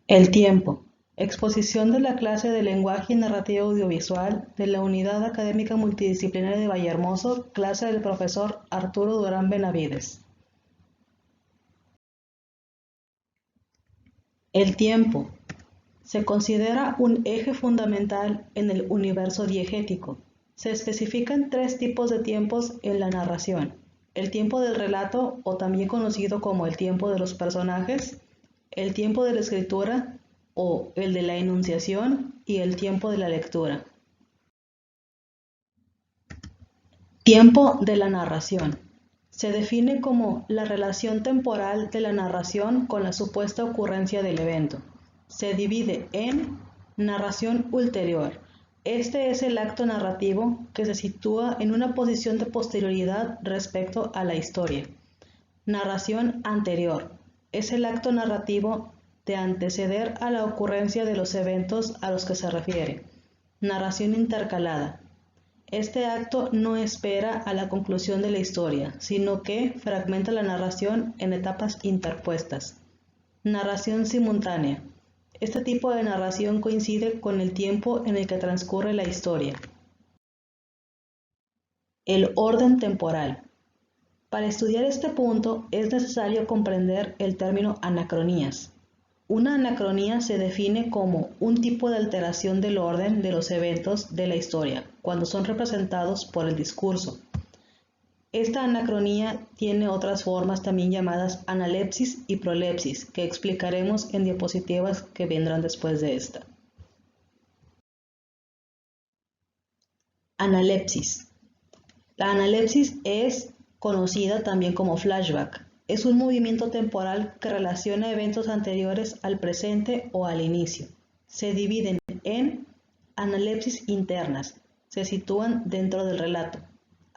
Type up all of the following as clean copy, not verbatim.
El tiempo. Exposición de la clase de Lenguaje y Narrativa Audiovisual de la Unidad Académica Multidisciplinaria de Vallehermoso, clase del profesor Arturo Durán Benavides. El tiempo. Se considera un eje fundamental en el universo diegético. Se especifican tres tipos de tiempos en la narración: el tiempo del relato, o también conocido como el tiempo de los personajes, el tiempo de la escritura, o el de la enunciación, y el tiempo de la lectura. Tiempo de la narración. Se define como la relación temporal de la narración con la supuesta ocurrencia del evento. Se divide en narración ulterior. Este es el acto narrativo que se sitúa en una posición de posterioridad respecto a la historia. Narración anterior. Es el acto narrativo de anteceder a la ocurrencia de los eventos a los que se refiere. Narración intercalada. Este acto no espera a la conclusión de la historia, sino que fragmenta la narración en etapas interpuestas. Narración simultánea. Este tipo de narración coincide con el tiempo en el que transcurre la historia. El orden temporal. Para estudiar este punto es necesario comprender el término anacronías. Una anacronía se define como un tipo de alteración del orden de los eventos de la historia cuando son representados por el discurso. Esta anacronía tiene otras formas también llamadas analepsis y prolepsis, que explicaremos en diapositivas que vendrán después de esta. Analepsis. La analepsis es conocida también como flashback. Es un movimiento temporal que relaciona eventos anteriores al presente o al inicio. Se dividen en analepsis internas, se sitúan dentro del relato.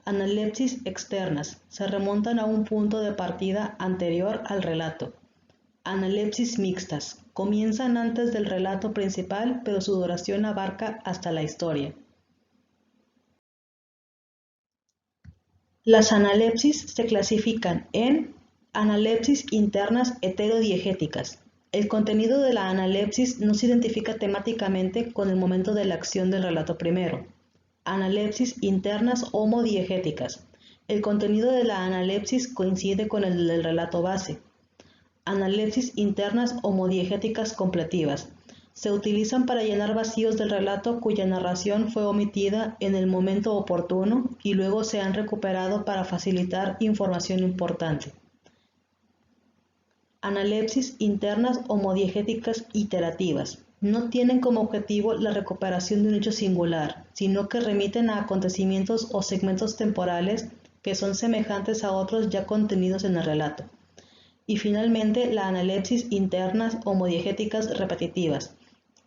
Analepsis externas, se remontan a un punto de partida anterior al relato. Analepsis mixtas, comienzan antes del relato principal, pero su duración abarca hasta la historia. Las analepsis se clasifican en analepsis internas heterodiegéticas. El contenido de la analepsis no se identifica temáticamente con el momento de la acción del relato primero. Analepsis internas homodiegéticas. El contenido de la analepsis coincide con el del relato base. Analepsis internas homodiegéticas completivas. Se utilizan para llenar vacíos del relato cuya narración fue omitida en el momento oportuno y luego se han recuperado para facilitar información importante. Analepsis internas homodiegéticas iterativas. No tienen como objetivo la recuperación de un hecho singular, sino que remiten a acontecimientos o segmentos temporales que son semejantes a otros ya contenidos en el relato. Y finalmente, la analepsis internas homodiegéticas repetitivas.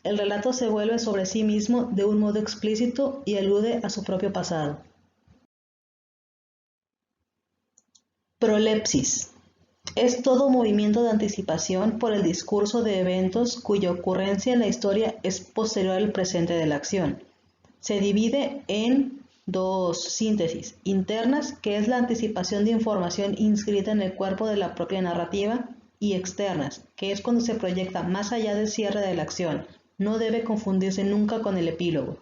El relato se vuelve sobre sí mismo de un modo explícito y alude a su propio pasado. Prolepsis. Es todo movimiento de anticipación por el discurso de eventos cuya ocurrencia en la historia es posterior al presente de la acción. Se divide en dos síntesis: internas, que es la anticipación de información inscrita en el cuerpo de la propia narrativa, y externas, que es cuando se proyecta más allá del cierre de la acción. No debe confundirse nunca con el epílogo.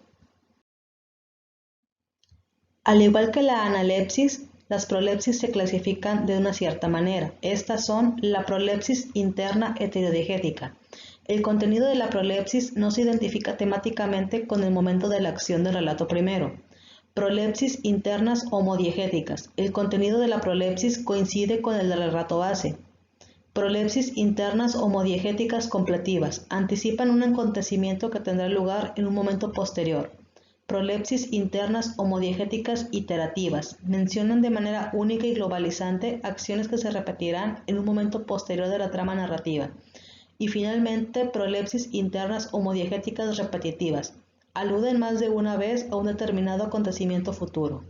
Al igual que la analepsis, las prolepsis se clasifican de una cierta manera. Estas son la prolepsis interna heterodiegética. El contenido de la prolepsis no se identifica temáticamente con el momento de la acción del relato primero. Prolepsis internas homodiegéticas. El contenido de la prolepsis coincide con el del relato base. Prolepsis internas homodiegéticas completivas. Anticipan un acontecimiento que tendrá lugar en un momento posterior. Prolepsis internas homodiegéticas iterativas. Mencionan de manera única y globalizante acciones que se repetirán en un momento posterior de la trama narrativa. Y finalmente, prolepsis internas homodiegéticas repetitivas. Aluden más de una vez a un determinado acontecimiento futuro.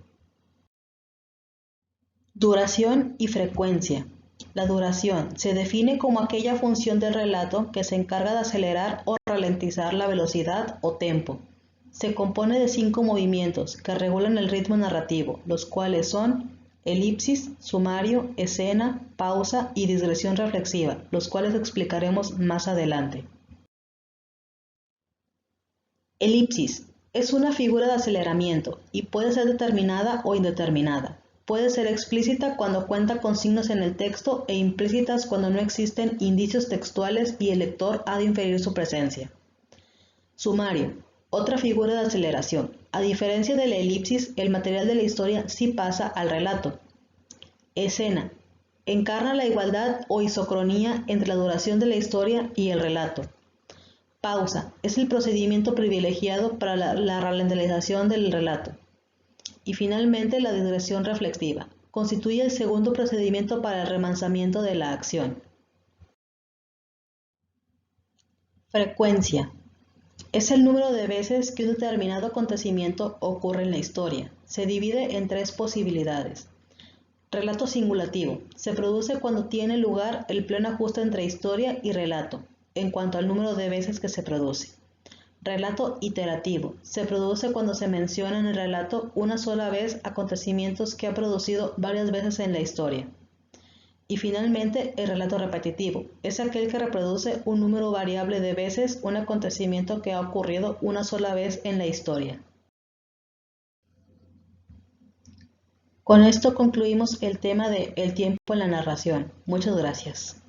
Duración y frecuencia. La duración se define como aquella función del relato que se encarga de acelerar o ralentizar la velocidad o tempo. Se compone de 5 movimientos que regulan el ritmo narrativo, los cuales son elipsis, sumario, escena, pausa y digresión reflexiva, los cuales explicaremos más adelante. Elipsis. Es una figura de aceleramiento y puede ser determinada o indeterminada. Puede ser explícita cuando cuenta con signos en el texto e implícitas cuando no existen indicios textuales y el lector ha de inferir su presencia. Sumario. Otra figura de aceleración. A diferencia de la elipsis, el material de la historia sí pasa al relato. Escena. Encarna la igualdad o isocronía entre la duración de la historia y el relato. Pausa. Es el procedimiento privilegiado para la ralentización del relato. Y finalmente la digresión reflexiva. Constituye el segundo procedimiento para el remansamiento de la acción. Frecuencia. Es el número de veces que un determinado acontecimiento ocurre en la historia. Se divide en tres posibilidades. Relato singulativo. Se produce cuando tiene lugar el pleno ajuste entre historia y relato, en cuanto al número de veces que se produce. Relato iterativo. Se produce cuando se menciona en el relato una sola vez acontecimientos que ha producido varias veces en la historia. Y finalmente, el relato repetitivo. Es aquel que reproduce un número variable de veces un acontecimiento que ha ocurrido una sola vez en la historia. Con esto concluimos el tema de el tiempo en la narración. Muchas gracias.